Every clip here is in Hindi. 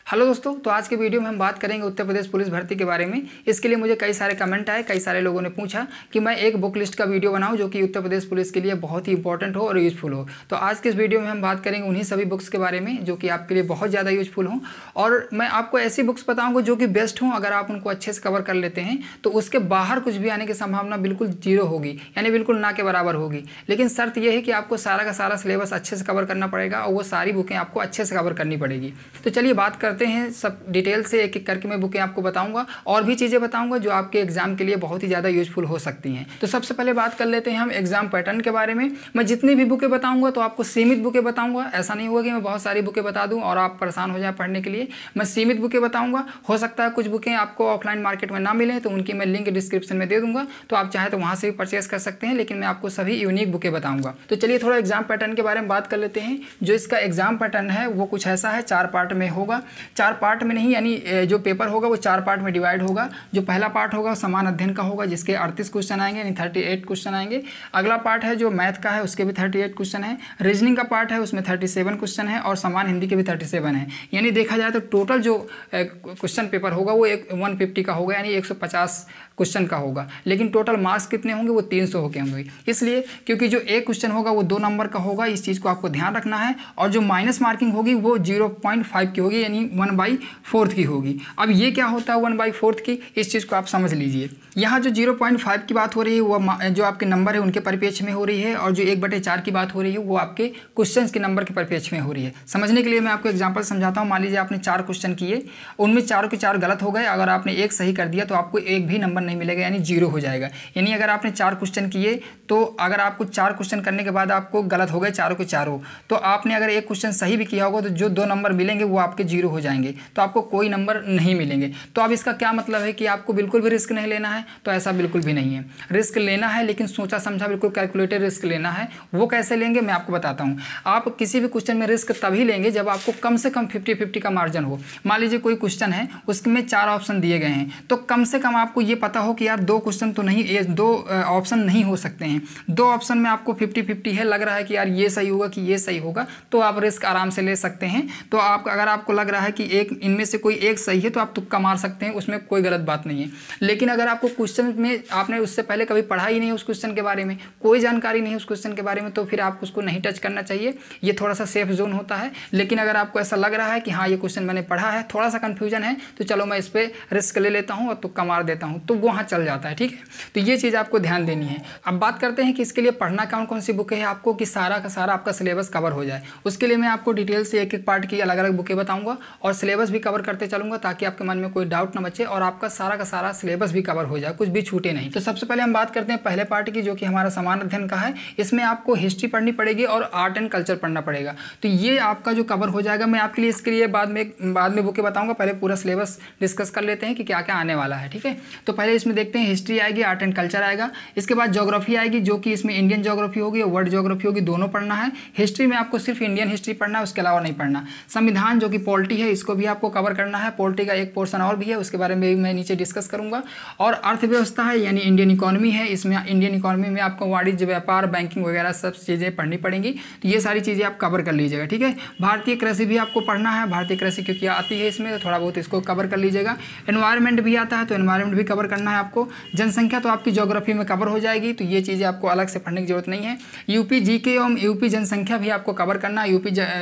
हेलो दोस्तों, तो आज के वीडियो में हम बात करेंगे उत्तर प्रदेश पुलिस भर्ती के बारे में। इसके लिए मुझे कई सारे कमेंट आए, कई सारे लोगों ने पूछा कि मैं एक बुक लिस्ट का वीडियो बनाऊं जो कि उत्तर प्रदेश पुलिस के लिए बहुत ही इंपॉर्टेंट हो और यूजफुल हो। तो आज के इस वीडियो में हम बात करेंगे उन्हीं सभी बुक्स के बारे में जो कि आपके लिए बहुत ज़्यादा यूजफुल हों, और मैं आपको ऐसी बुक्स बताऊँगा जो कि बेस्ट हों। अगर आप उनको अच्छे से कवर कर लेते हैं तो उसके बाहर कुछ भी आने की संभावना बिल्कुल जीरो होगी, यानी बिल्कुल ना के बराबर होगी। लेकिन शर्त यह है कि आपको सारा का सारा सिलेबस अच्छे से कवर करना पड़ेगा और वो सारी बुकें आपको अच्छे से कवर करनी पड़ेगी। तो चलिए बात करते हैं, सब डिटेल से एक एक करके मैं बुकें आपको बताऊंगा और भी चीज़ें बताऊंगा जो आपके एग्जाम के लिए बहुत ही ज़्यादा यूजफुल हो सकती हैं। तो सबसे पहले बात कर लेते हैं हम एग्जाम पैटर्न के बारे में। मैं जितनी भी बुकें बताऊंगा तो आपको सीमित बुकें बताऊंगा, ऐसा नहीं होगा कि मैं बहुत सारी बुकें बता दूं और आप परेशान हो जाए पढ़ने के लिए। मैं सीमित बुकें बताऊंगा। हो सकता है कुछ बुकें आपको ऑफलाइन मार्केट में ना मिले तो उनकी मैं लिंक डिस्क्रिप्शन में दे दूंगा, तो आप चाहें तो वहाँ से भी परचेस कर सकते हैं, लेकिन मैं आपको सभी यूनिक बुकें बताऊँगा। तो चलिए थोड़ा एग्जाम पैटर्न के बारे में बात कर लेते हैं। जो इसका एग्जाम पैटर्न है वो कुछ ऐसा है, 4 पार्ट में होगा। 4 पार्ट में नहीं, यानी जो पेपर होगा वो 4 पार्ट में डिवाइड होगा। जो पहला पार्ट होगा समान अध्ययन का होगा, जिसके 38 क्वेश्चन आएंगे, यानी 38 क्वेश्चन आएंगे। अगला पार्ट है जो मैथ का है, उसके भी 38 क्वेश्चन है। रीजनिंग का पार्ट है, उसमें 37 क्वेश्चन है और समान हिंदी के भी 37 है। यानी देखा जाए तो टोटल जो क्वेश्चन पेपर होगा वो 150 का होगा, यानी 150 क्वेश्चन का होगा। लेकिन टोटल मार्क्स कितने होंगे? वो 300 होके होंगे। इसलिए क्योंकि जो एक क्वेश्चन होगा वो 2 नंबर का होगा, इस चीज़ को आपको ध्यान रखना है। और जो माइनस मार्किंग होगी वो 0.5 की होगी, यानी 1/4 की होगी। अब ये क्या होता है 1/4 की, इस चीज़ को आप समझ लीजिए। यहाँ जो 0.5 की बात हो रही है वो जो आपके नंबर है उनके परिप्रेक्ष्य में हो रही है, और जो 1/4 की बात हो रही है वो आपके क्वेश्चंस के नंबर के परिप्रेक्ष्य में हो रही है। समझने के लिए मैं आपको एग्जांपल समझाता हूँ। मान लीजिए आपने 4 क्वेश्चन किए, उनमें 4 के 4 गलत हो गए। अगर आपने एक सही कर दिया तो आपको एक भी नंबर नहीं मिलेगा, यानी 0 हो जाएगा। यानी अगर आपने 4 क्वेश्चन किए तो अगर आपको 4 क्वेश्चन करने के बाद आपको गलत हो गए चारों के चारों, तो आपने अगर एक क्वेश्चन सही भी किया होगा तो जो 2 नंबर मिलेंगे वो आपके 0 हो जाएंगे, तो आपको कोई नंबर नहीं मिलेंगे। तो अब इसका क्या मतलब है कि आपको बिल्कुल भी रिस्क नहीं लेना है? तो ऐसा बिल्कुल भी नहीं है। रिस्क लेना है, लेकिन सोचा समझा बिल्कुल कैलकुलेटेड रिस्क लेना है। वो कैसे लेंगे मैं आपको बताता हूँ। आप किसी भी क्वेश्चन में रिस्क तभी लेंगे जब आपको कम से कम 50-50 का मार्जिन हो। मान लीजिए कोई क्वेश्चन है, उसमें 4 ऑप्शन दिए गए हैं, तो कम से कम आपको ये पता हो कि यार 2 क्वेश्चन तो नहीं, 2 ऑप्शन नहीं हो सकते हैं। 2 ऑप्शन में आपको 50-50 है, लग रहा है कि यार ये सही होगा कि ये सही होगा, तो आप रिस्क आराम से ले सकते हैं। तो आप अगर आपको लग रहा है कि एक इनमें से कोई एक सही है तो आप तुक्का मार सकते हैं, उसमें कोई गलत बात नहीं है। लेकिन अगर आपको क्वेश्चन में आपने उससे पहले कभी पढ़ा ही नहीं, उस क्वेश्चन के बारे में कोई जानकारी नहीं है उस क्वेश्चन के बारे में, तो फिर आपको उसको नहीं टच करना चाहिए। ये थोड़ा सा सेफ जोन होता है। लेकिन अगर आपको ऐसा लग रहा है कि हाँ ये क्वेश्चन मैंने पढ़ा है, थोड़ा सा कन्फ्यूजन है, तो चलो मैं इस पर रिस्क ले लेता हूँ और तुक्का मार देता हूँ, तो वहाँ चल जाता है। ठीक है, तो ये चीज़ आपको ध्यान देनी है। अब बात करते हैं कि इसके लिए पढ़ना कौन कौन सी बुकें हैं आपको, कि सारा का सारा आपका सिलेबस कवर हो जाए। उसके लिए मैं आपको डिटेल से एक एक पार्ट की अलग अलग बुकें बताऊँगा और सिलेबस भी कवर करते चलूँगा, ताकि आपके मन में कोई डाउट ना बचे और आपका सारा का सारा सिलेबस भी कवर हो जाए, कुछ भी छूटे नहीं। तो सबसे पहले हम बात करते हैं पहले पार्ट की, जो कि हमारा समान अध्ययन का है। इसमें आपको हिस्ट्री पढ़नी पड़ेगी और आर्ट एंड कल्चर पढ़ना पड़ेगा। तो ये आपका जो कवर हो जाएगा। मैं आपके लिए इसके लिए बाद में बुकें बताऊंगा। पहले पूरा सिलेबस डिस्कस कर लेते हैं कि क्या क्या आने वाला है। ठीक है, तो पहले इसमें देखते हैं हिस्ट्री आएगी, आर्ट एंड कल्चर आएगा। इसके बाद ज्योग्राफी आएगी, जो कि इसमें इंडियन ज्योग्राफी होगी और वर्ल्ड ज्योग्राफी होगी, दोनों पढ़ना है। हिस्ट्री में आपको सिर्फ इंडियन हिस्ट्री पढ़ना है, उसके अलावा नहीं पढ़ना। संविधान जो कि पॉलिटी है, इसको भी आपको कवर करना है। पॉलिटी का एक पोर्शन और भी है, उसके बारे में भी मैं नीचे डिस्कस करूंगा। और अर्थव्यवस्था है, यानी इंडियन इकोनॉमी है। इसमें इंडियन इकोनॉमी में आपको वाणिज्य, व्यापार, बैंकिंग वगैरह सब चीज़ें पढ़नी पड़ेंगी। तो ये सारी चीज़ें आप कवर कर लीजिएगा। ठीक है, भारतीय कृषि भी आपको पढ़ना है। भारतीय कृषि क्योंकि आती है इसमें, तो थोड़ा बहुत इसको कवर कर लीजिएगा। एनवायरनमेंट भी आता है, तो एनवायरनमेंट भी कवर करना है आपको। जनसंख्या तो आपकी ज्योग्राफी में कवर हो जाएगी, तो ये चीज़ें आपको अलग से पढ़ने की जरूरत नहीं है। यूपी जीके एवं यूपी जनसंख्या भी आपको कवर करना है।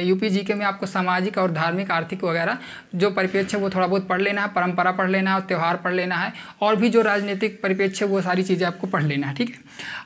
यूपी जीके में आपको सामाजिक और धार्मिक, आर्थिक वगैरह जो परिप्रेक्ष्य है वो थोड़ा बहुत पढ़ लेना है। परंपरा पढ़ लेना है, त्यौहार पढ़ लेना है, और भी जो राजनीतिक परिप्रेक्ष्य है वो सारी चीज़ें आपको पढ़ लेना है। ठीक है,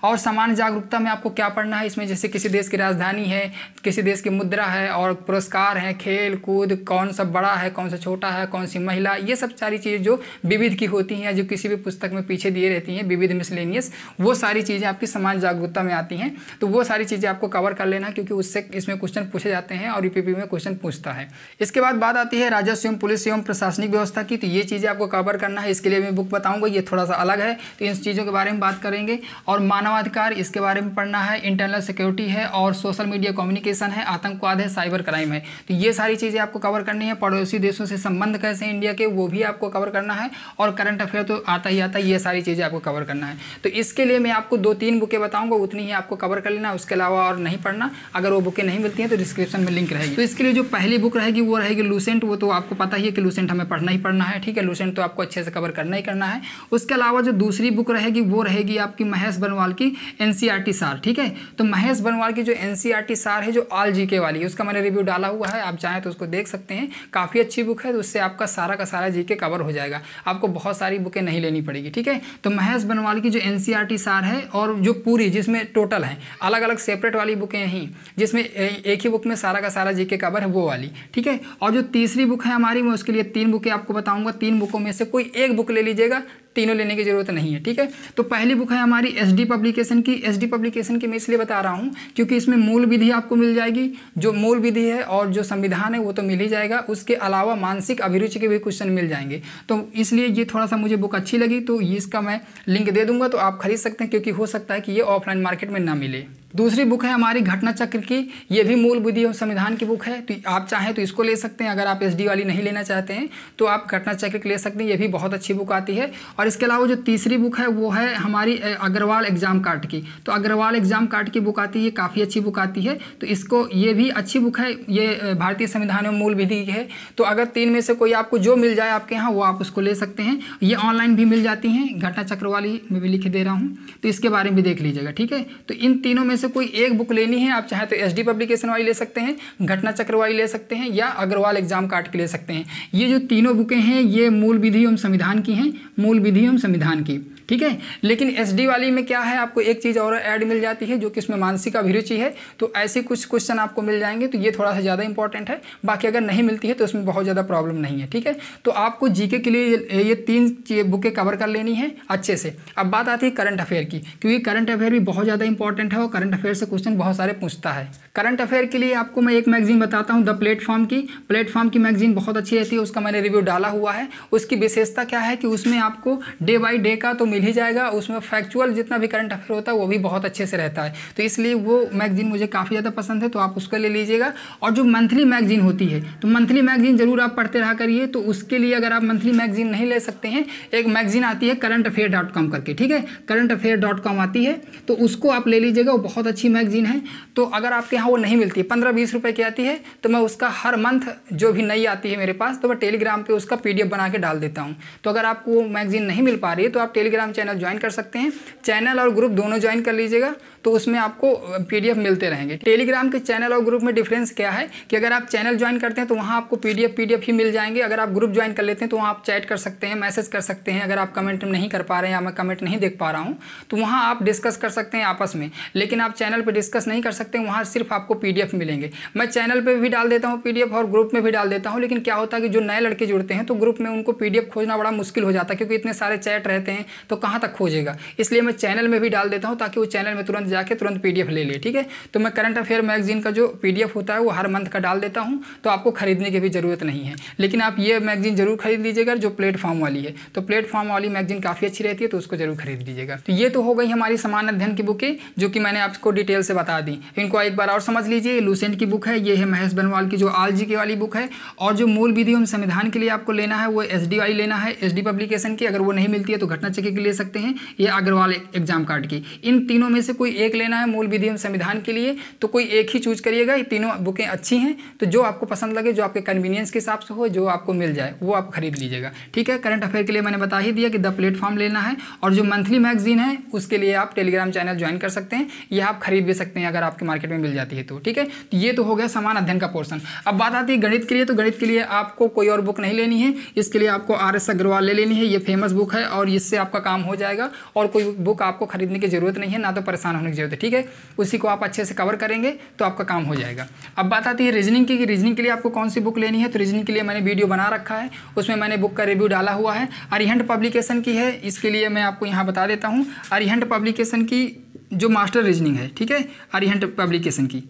और सामान्य जागरूकता में आपको क्या पढ़ना है इसमें, जैसे किसी देश की राजधानी है, किसी देश की मुद्रा है, और पुरस्कार हैं, खेल कूद, कौन सा बड़ा है, कौन सा छोटा है, कौन सी महिला, ये सब सारी चीज़ें जो विविध की होती हैं, जो किसी भी पुस्तक में पीछे दिए रहती हैं, विविध मिसलेनियस, वो सारी चीज़ें आपकी समाज जागरूकता में आती हैं। तो वो सारी चीज़ें आपको कवर कर लेना, क्योंकि उससे इसमें क्वेश्चन पूछे जाते हैं और यूपीपी में क्वेश्चन पूछता है। इसके बाद बात आती है राजस्व एवं पुलिस एवं प्रशासनिक व्यवस्था की, तो ये चीज़ें आपको कवर करना है। इसके लिए मैं बुक बताऊँगा, ये थोड़ा सा अलग है, तो इन चीज़ों के बारे में बात करेंगे। और मानवाधिकार, इसके बारे में पढ़ना है। इंटरनल सिक्योरिटी है, और सोशल मीडिया कम्युनिकेशन है, आतंकवाद है, साइबर क्राइम है, तो ये सारी चीज़ें आपको कवर करनी है। पड़ोसी देशों से संबंध कैसे इंडिया के, वो भी आपको कवर करना है। और करंट अफेयर तो आता आता ही आता है, ये सारी चीज़ें आपको कवर करना है। तो इसके लिए मैं आपको 2-3 बुकें बताऊँगा, उतनी ही आपको कवर कर लेना, उसके अलावा और नहीं पढ़ना। अगर वो बुकें नहीं मिलती हैं तो डिस्क्रिप्शन में लिंक रहेगी। तो इसके लिए जो पहली बुक रहेगी वो रहेगी लूसेंट। वो तो आपको पता ही है कि लूसेंट हमें पढ़ना ही पढ़ना है, ठीक है। लूसेंट तो आपको अच्छे से कवर करना ही करना है। उसके अलावा जो दूसरी बुक रहेगी वो रहेगी आपकी महेश बनवाल की NCERT सार, ठीक है। तो महेश बनवाल की जो NCERT सार है, जो ऑल जीके वाली, उसका मैंने रिव्यू डाला हुआ है, आप चाहें तो उसको देख सकते हैं। काफ़ी अच्छी बुक है, तो उससे आपका सारा का सारा जीके कवर हो जाएगा, आपको बहुत सारी बुकें नहीं लेनी पड़ेगी, ठीक है। तो महेश बनवाल की जो NCERT सार है, और जो पूरी जिसमें टोटल है, अलग अलग सेपरेट वाली बुकें ही जिसमें एक ही बुक में सारा का सारा जीके कवर है, वो वाली, ठीक है। और जो तीसरी बुक है हमारी, मैं उसके लिए 3 बुकें आपको बताऊंगा। 3 बुकों में से कोई एक बुक ले लीजिएगा, तीनों लेने की जरूरत नहीं है, ठीक है। तो पहली बुक है हमारी SD पब्लिकेशन की। SD पब्लिकेशन की मैं इसलिए बता रहा हूँ क्योंकि इसमें मूल विधि आपको मिल जाएगी, जो मूल विधि है और जो संविधान है वो तो मिल ही जाएगा, उसके अलावा मानसिक अभिरुचि के भी क्वेश्चन मिल जाएंगे। तो इसलिए ये थोड़ा सा मुझे बुक अच्छी लगी, तो इसका मैं लिंक दे दूंगा, तो आप खरीद सकते हैं, क्योंकि हो सकता है कि ये ऑफलाइन मार्केट में ना मिले। दूसरी बुक है हमारी घटना चक्र की। ये भी मूल विधि और संविधान की बुक है, तो आप चाहें तो इसको ले सकते हैं। अगर आप SD वाली नहीं लेना चाहते हैं तो आप घटना चक्र की ले सकते हैं, ये भी बहुत अच्छी बुक आती है। और इसके अलावा जो तीसरी बुक है वो है हमारी अग्रवाल एग्जाम कार्ड की। तो अग्रवाल एग्जाम कार्ड की बुक आती है, काफ़ी अच्छी बुक आती है, तो इसको, ये भी अच्छी बुक है, ये भारतीय संविधान में मूल विधि की है। तो अगर 3 में से कोई आपको जो मिल जाए आपके यहाँ, वो आप उसको ले सकते हैं। ये ऑनलाइन भी मिल जाती हैं, घटना चक्र वाली मैं भी लिख दे रहा हूँ, तो इसके बारे में भी देख लीजिएगा, ठीक है। तो इन तीनों में से कोई एक बुक लेनी है, आप चाहे तो SD पब्लिकेशन वाली ले सकते हैं, घटना चक्र वाली ले सकते हैं, या अग्रवाल एग्जाम कार्ड की ले सकते हैं। ये जो तीनों बुकें हैं ये मूल विधि एवं संविधान की हैं, मूल विधि एवं संविधान की, ठीक है। लेकिन SD वाली में क्या है, आपको एक चीज़ और ऐड मिल जाती है, जो कि इसमें मानसिक अभिरुचि है। तो ऐसे कुछ क्वेश्चन आपको मिल जाएंगे, तो ये थोड़ा सा ज़्यादा इंपॉर्टेंट है। बाकी अगर नहीं मिलती है तो उसमें बहुत ज़्यादा प्रॉब्लम नहीं है, ठीक है। तो आपको जीके के लिए ये 3 बुकें कवर कर लेनी है अच्छे से। अब बात आती है करंट अफेयर की, क्योंकि करंट अफेयर भी बहुत ज़्यादा इंपॉर्टेंट है और करंट अफेयर से क्वेश्चन बहुत सारे पूछता है। करंट अफेयर के लिए आपको मैं एक मैगजीन बताता हूँ, द प्लेटफॉर्म की। प्लेटफॉर्म की मैगजीन बहुत अच्छी रहती है, उसका मैंने रिव्यू डाला हुआ है। उसकी विशेषता क्या है कि उसमें आपको डे बाई डे का तो मिल ही जाएगा, उसमें फैक्चुअल जितना भी करंट अफेयर होता है वो भी बहुत अच्छे से रहता है। तो इसलिए वो मैगजीन मुझे काफ़ी ज़्यादा पसंद है, तो आप उसको ले लीजिएगा। और जो मंथली मैगजीन होती है, तो मंथली मैगजीन जरूर आप पढ़ते रहा करिए। तो उसके लिए अगर आप मंथली मैगजीन नहीं ले सकते हैं, एक मैगजीन आती है currentaffair.com करके, ठीक है, currentaffair.com आती है, तो उसको आप ले लीजिएगा, वो बहुत अच्छी मैगजीन है। तो अगर आपके यहाँ वो नहीं मिलती है, 15-20 रुपये की आती है, तो मैं उसका हर मंथ जो भी नई आती है मेरे पास, तो मैं टेलीग्राम पे उसका PDF बना के डाल देता हूँ। तो अगर आपको वो मैगजीन नहीं मिल पा रही है तो आप टेलीग्राम चैनल ज्वाइन कर सकते हैं। चैनल और ग्रुप दोनों ज्वाइन कर लीजिएगा, तो उसमें आपको PDF मिलते रहेंगे। टेलीग्राम के चैनल और ग्रुप में डिफरेंस क्या है कि अगर आप चैनल ज्वाइन करते हैं तो वहाँ आपको PDF ही मिल जाएंगे। अगर आप ग्रुप ज्वाइन कर लेते हैं तो वहाँ आप चैट कर सकते हैं, मैसेज कर सकते हैं। अगर आप कमेंट नहीं कर पा रहे हैं या मैं कमेंट नहीं देख पा रहा हूँ तो वहाँ आप डिस्कस कर सकते हैं आपस में, लेकिन आप चैनल पर डिस्कस नहीं कर सकते, वहाँ सिर्फ आपको PDF मिलेंगे। मैं चैनल पर भी डाल देता हूँ PDF और ग्रुप में भी डाल देता हूँ, लेकिन क्या होता है कि जो नए लड़के जुड़ते हैं तो ग्रुप में उनको PDF खोजना बड़ा मुश्किल हो जाता है, क्योंकि इतने सारे चैट रहते हैं तो कहाँ तक खोजेगा। इसलिए मैं चैनल में भी डाल देता हूँ ताकि वो चैनल में तुरंत जाके तुरंत PDF ले ले, ठीक है। तो मैं करंट अफेयर मैगजीन का जो PDF होता है वो हर मंथ का डाल देता हूँ, तो आपको खरीदने की भी ज़रूरत नहीं है। लेकिन आप ये मैगजीन जरूर खरीद लीजिएगा जो प्लेटफॉर्म वाली है। तो प्लेटफॉर्म वाली मैगजीन काफ़ी अच्छी रहती है, तो उसको जरूर खरीद लीजिएगा। तो ये तो हो गई हमारी समान अध्ययन की बुकें, जो कि मैंने आपको डिटेल से बता दी। इनको एक बार और समझ लीजिए। लूसेंट की बुक है, ये है महेश बनवाल की जो ऑल जीके वाली बुक है। और जो मूल विधि एवं संविधान के लिए आपको लेना है वो SD वाली लेना है, SD पब्लिकेशन की। अगर वो नहीं मिलती है तो घटना चक्र की ले सकते हैं, या अग्रवाल एग्जाम कार्ड की। इन तीनों में से कोई एक लेना है मूल विधि एवं संविधान के लिए, तो कोई एक ही चूज करिएगा। ये तीनों बुकें अच्छी हैं, तो जो आपको पसंद लगे, जो आपके कन्वीनियंस के हिसाब से हो, जो आपको मिल जाए वो आप खरीद लीजिएगा, ठीक है। करंट अफेयर के लिए मैंने बता ही दिया कि द प्लेटफॉर्म लेना है। और जो मंथली मैगजीन है उसके लिए आप टेलीग्राम चैनल ज्वाइन कर सकते हैं, या आप खरीद भी सकते हैं अगर आपके मार्केट में मिल जाती है तो, ठीक है। तो ये तो हो गया समान अध्ययन का पोर्सन। अब बात आती है गणित के लिए। तो गणित के लिए आपको कोई और बुक नहीं लेनी है, इसके लिए आपको RS अग्रवाल ले लेनी है। ये फेमस बुक है और इससे आपका काम हो जाएगा, और कोई बुक आपको खरीदने की जरूरत नहीं है, ना तो परेशान होने की जरूरत है, ठीक है। उसी को आप अच्छे से कवर करेंगे तो आपका काम हो जाएगा। अब बात आती है रीजनिंग की, रीजनिंग के लिए आपको कौन सी बुक लेनी है। तो रीजनिंग के लिए मैंने वीडियो बना रखा है, उसमें मैंने बुक का रिव्यू डाला हुआ है। अरिहंत पब्लिकेशन की है, इसके लिए मैं आपको यहाँ बता देता हूँ। अरिहंत पब्लिकेशन की जो मास्टर रीजनिंग है, ठीक है, अरिहंत पब्लिकेशन की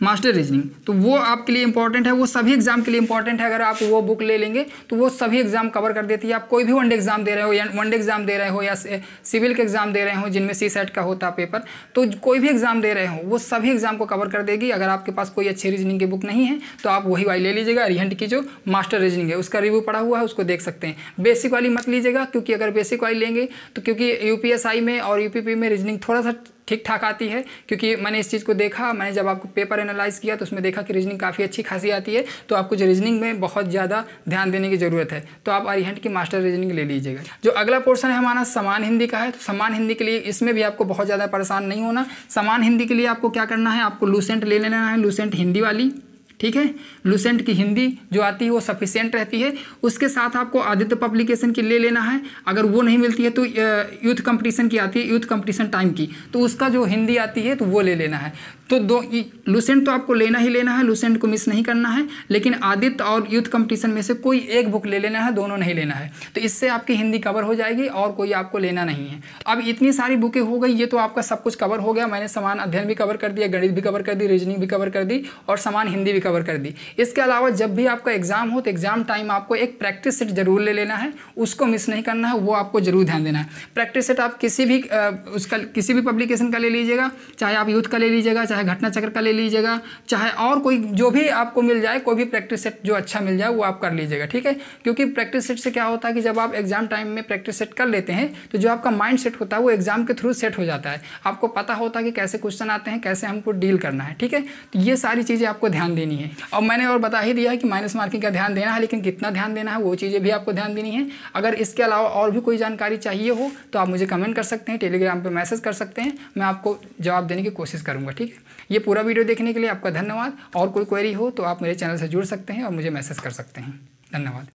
मास्टर रीजनिंग, तो वो आपके लिए इंपॉर्टेंट है, वो सभी एग्जाम के लिए इंपॉर्टेंट है। अगर आप वो बुक ले लेंगे तो वो सभी एग्जाम कवर कर देती है। आप कोई भी वनडे एग्जाम दे रहे हो या वनडे एग्जाम दे रहे हो या सिविल के एग्जाम दे रहे हो जिनमें CSAT का होता है पेपर, तो कोई भी एग्जाम दे रहे हो वो सभी एग्जाम को कवर कर देगी। अगर आपके पास कोई अच्छी रीजनिंग की बुक नहीं है तो आप वही वाली ले लीजिएगा, अरिहंत की जो मास्टर रीजनिंग है उसका रिव्यू पड़ा हुआ है, उसको देख सकते हैं। बेसिक वाली मत लीजिएगा, क्योंकि अगर बेसिक वाली लेंगे तो क्योंकि UPSI में और UPP में रीजनिंग थोड़ा सा ठीक ठाक आती है, क्योंकि मैंने इस चीज़ को देखा, मैंने जब आपको पेपर एनालाइज किया तो उसमें देखा कि रीजनिंग काफ़ी अच्छी खासी आती है। तो आपको जो रीजनिंग में बहुत ज़्यादा ध्यान देने की ज़रूरत है, तो आप अरिहंत की मास्टर रीजनिंग ले लीजिएगा। जो अगला पोर्शन है हमारा समान हिंदी का है, तो समान हिंदी के लिए इसमें भी आपको बहुत ज़्यादा परेशान नहीं होना। समान हिंदी के लिए आपको क्या करना है, आपको लूसेंट ले लेना है, लूसेंट हिंदी वाली, ठीक है। लूसेंट की हिंदी जो आती है वो सफिशिएंट रहती है। उसके साथ आपको आदित्य पब्लिकेशन की ले लेना है। अगर वो नहीं मिलती है तो यूथ कंपटीशन की आती है, यूथ कंपटीशन टाइम की, तो उसका जो हिंदी आती है तो वो ले लेना है। तो लूसेंट तो आपको लेना ही लेना है, लूसेंट को मिस नहीं करना है, लेकिन आदित्य और यूथ कंपटीशन में से कोई एक बुक ले लेना है, दोनों नहीं लेना है। तो इससे आपकी हिंदी कवर हो जाएगी और कोई आपको लेना नहीं है। अब इतनी सारी बुकें हो गई, ये तो आपका सब कुछ कवर हो गया। मैंने समान अध्ययन भी कवर कर दिया, गणित भी कवर कर दी, रीजनिंग भी कवर कर दी और समान हिंदी भी कवर कर दी। इसके अलावा जब भी आपका एग्जाम हो तो एग्जाम टाइम आपको एक प्रैक्टिस सेट जरूर ले लेना है, उसको मिस नहीं करना है, वो आपको जरूर ध्यान देना है। प्रैक्टिस सेट आप किसी भी पब्लिकेशन का ले लीजिएगा, चाहे आप यूथ का ले लीजिएगा, चाहे घटना चक्र का ले लीजिएगा, चाहे और कोई जो भी आपको मिल जाए, कोई भी प्रैक्टिस सेट जो अच्छा मिल जाए वो आप कर लीजिएगा, ठीक है। क्योंकि प्रैक्टिस सेट से क्या होता है कि जब आप एग्जाम टाइम में प्रैक्टिस सेट कर लेते हैं तो जो आपका माइंड सेट होता है वो एग्जाम के थ्रू सेट हो जाता है। आपको पता होता है कि कैसे क्वेश्चन आते हैं, कैसे हमको डील करना है, ठीक है। तो ये सारी चीज़ें आपको ध्यान देनी है। और मैंने और बता ही दिया है कि माइनस मार्किंग का ध्यान देना है, लेकिन कितना ध्यान देना है वो चीज़ें भी आपको ध्यान देनी है। अगर इसके अलावा और भी कोई जानकारी चाहिए हो तो आप मुझे कमेंट कर सकते हैं, टेलीग्राम पे मैसेज कर सकते हैं, मैं आपको जवाब देने की कोशिश करूँगा, ठीक है। ये पूरा वीडियो देखने के लिए आपका धन्यवाद। और कोई क्वेरी हो तो आप मेरे चैनल से जुड़ सकते हैं और मुझे मैसेज कर सकते हैं। धन्यवाद।